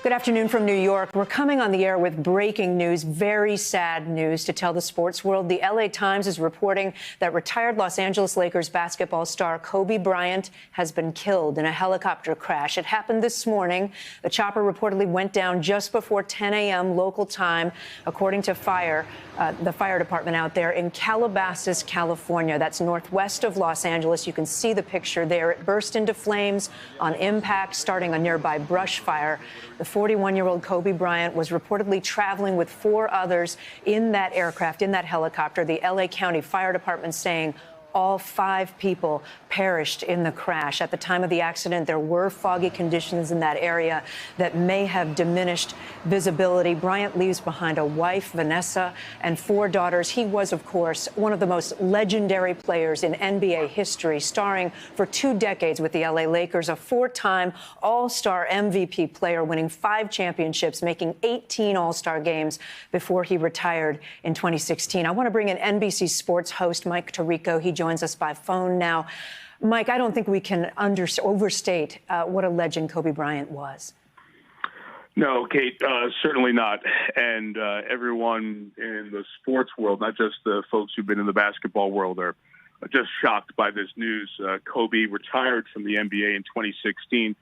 Good afternoon from New York. We're coming on the air with breaking news, very sad news to tell the sports world. The LA Times is reporting that retired Los Angeles Lakers basketball star Kobe Bryant has been killed in a helicopter crash. It happened this morning. The chopper reportedly went down just before 10 a.m. local time, according to the fire department out there in Calabasas, California. That's northwest of Los Angeles. You can see the picture there. It burst into flames on impact, starting a nearby brush fire. The 41-year-old Kobe Bryant was reportedly traveling with 4 others in that aircraft, in that helicopter. The L.A. County Fire Department saying all 5 people perished in the crash. At the time of the accident, there were foggy conditions in that area that may have diminished visibility. Bryant leaves behind a wife, Vanessa, and 4 daughters. He was, of course, one of the most legendary players in NBA history, starring for 2 decades with the LA Lakers, a 4-time All-Star MVP player, winning 5 championships, making 18 All-Star games before he retired in 2016. I want to bring in NBC Sports host Mike Tirico. He joins us by phone now. Mike, I don't think we can overstate what a legend Kobe Bryant was. No, Kate, certainly not. And everyone in the sports world, not just the folks who've been in the basketball world, are just shocked by this news. Kobe retired from the NBA in 2016.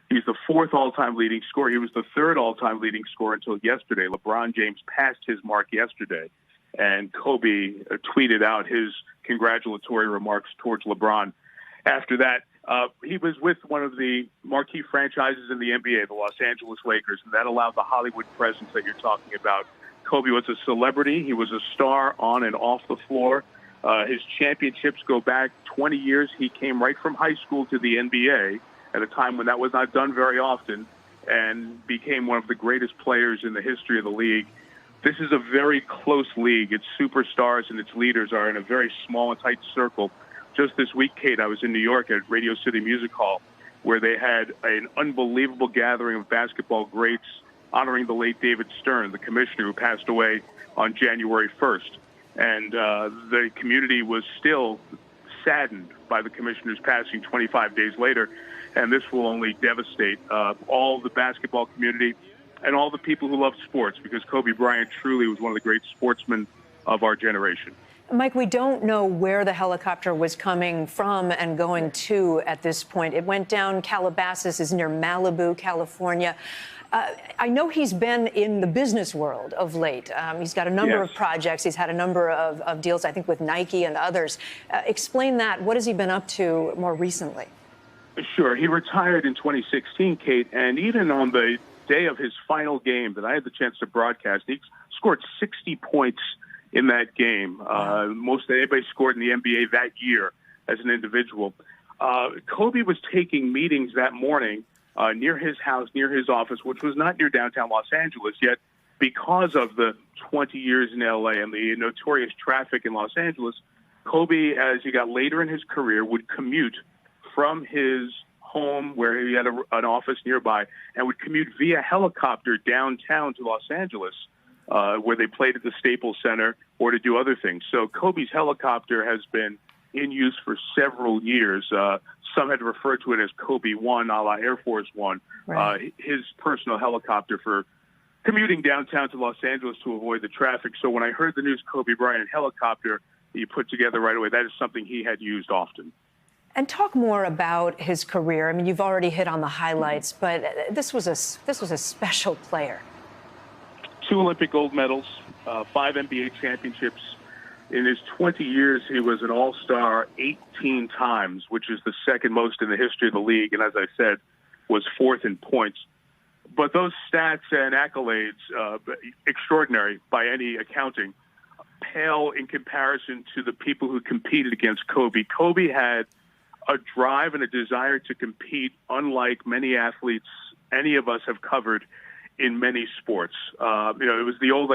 He's the 4th all-time leading scorer. He was the 3rd all-time leading scorer until yesterday. LeBron James passed his mark yesterday. And Kobe tweeted out his congratulatory remarks towards LeBron. After that, he was with one of the marquee franchises in the NBA, the Los Angeles Lakers, and that allowed the Hollywood presence that you're talking about. Kobe was a celebrity. He was a star on and off the floor. His championships go back 20 years. He came right from high school to the NBA at a time when that was not done very often, and became one of the greatest players in the history of the league. This is a very close league. Its superstars and its leaders are in a very small and tight circle. Just this week, Kate, I was in New York at Radio City Music Hall, where they had an unbelievable gathering of basketball greats honoring the late David Stern, the commissioner who passed away on January 1st. And the community was still saddened by the commissioner's passing 25 days later. And this will only devastate all the basketball community and all the people who love sports, because Kobe Bryant truly was one of the great sportsmen of our generation. Mike, we don't know where the helicopter was coming from and going to at this point. It went down. Calabasas is near Malibu, California. I know he's been in the business world of late. He's got a number of projects. He's had a number of deals, I think, with Nike and others. Explain that. What has he been up to more recently? Sure. He retired in 2016, Kate, and even on the day of his final game that I had the chance to broadcast, he scored 60 points in that game. Most that anybody scored in the NBA that year as an individual. Kobe was taking meetings that morning near his house, near his office, which was not near downtown Los Angeles, yet because of the 20 years in LA and the notorious traffic in Los Angeles, Kobe, as he got later in his career, would commute from his home, where he had an office nearby, and would commute via helicopter downtown to Los Angeles, where they played at the Staples Center, or to do other things. So Kobe's helicopter has been in use for several years. Some had referred to it as Kobe One, a la Air Force One, right. His personal helicopter for commuting downtown to Los Angeles to avoid the traffic. So when I heard the news Kobe Bryant helicopter you put together right away, that is something he had used often. And talk more about his career. I mean, you've already hit on the highlights, but this was a special player. 2 Olympic gold medals, 5 NBA championships. In his 20 years, he was an all-star 18 times, which is the 2nd most in the history of the league, and as I said, was 4th in points. But those stats and accolades, extraordinary by any accounting, pale in comparison to the people who competed against Kobe. Kobe had a drive and a desire to compete unlike many athletes any of us have covered in many sports. It was the old,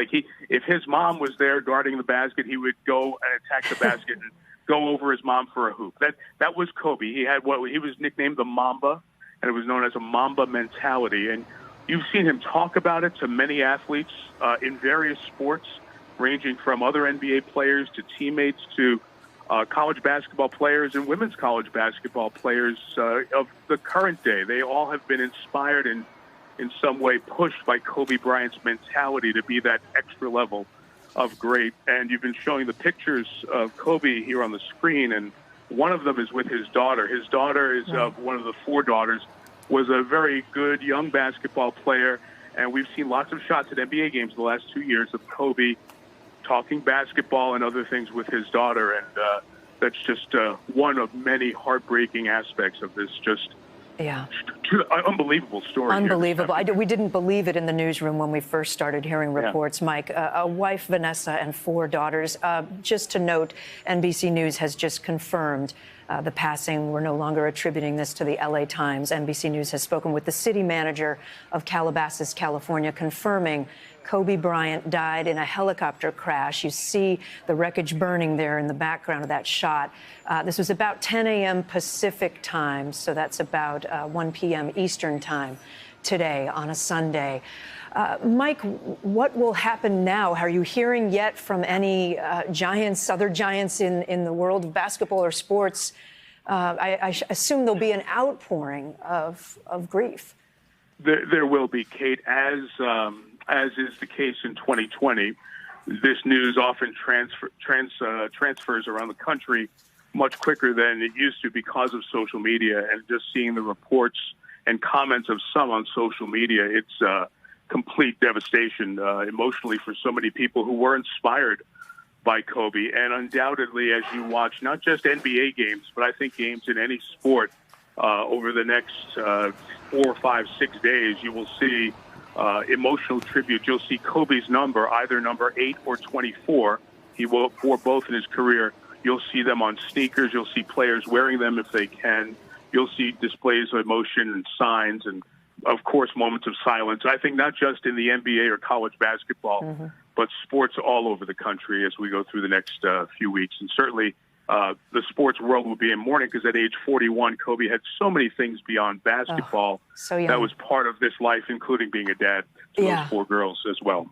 if his mom was there guarding the basket, he would go and attack the basket and go over his mom for a hoop. That was Kobe. He had what he was nicknamed the Mamba, and it was known as a Mamba mentality. And you've seen him talk about it to many athletes in various sports, ranging from other NBA players to teammates to college basketball players and women's college basketball players of the current day. They all have been inspired and in some way pushed by Kobe Bryant's mentality to be that extra level of great. And you've been showing the pictures of Kobe here on the screen, and one of them is with his daughter. His daughter is one of the four daughters, was a very good young basketball player, and we've seen lots of shots at NBA games the last 2 years of Kobe talking basketball and other things with his daughter, and that's just one of many heartbreaking aspects of this unbelievable story. Unbelievable. We didn't believe it in the newsroom when we first started hearing reports, Mike. A wife, Vanessa, and four daughters. Just to note, NBC News has just confirmed the passing. We're no longer attributing this to the LA Times. NBC News has spoken with the city manager of Calabasas, California, confirming Kobe Bryant died in a helicopter crash. You see the wreckage burning there in the background of that shot. This was about 10 a.m. Pacific time, so that's about 1 p.m. Eastern time today on a Sunday. Mike, what will happen now? Are you hearing yet from any giants, other giants in the world of basketball or sports? I assume there'll be an outpouring of grief. There will be, Kate, as is the case in 2020. This news often transfers around the country much quicker than it used to because of social media, and just seeing the reports and comments of some on social media, it's complete devastation emotionally for so many people who were inspired by Kobe. And undoubtedly, as you watch not just NBA games, but I think games in any sport over the next 4, 5, 6 days, you will see emotional tribute. You'll see Kobe's number, either number 8 or 24. He wore both in his career. You'll see them on sneakers. You'll see players wearing them if they can. You'll see displays of emotion and signs and, of course, moments of silence. I think not just in the NBA or college basketball, but sports all over the country as we go through the next few weeks. And certainly the sports world will be in mourning because at age 41, Kobe had so many things beyond basketball so young. That was part of this life, including being a dad to those four girls as well.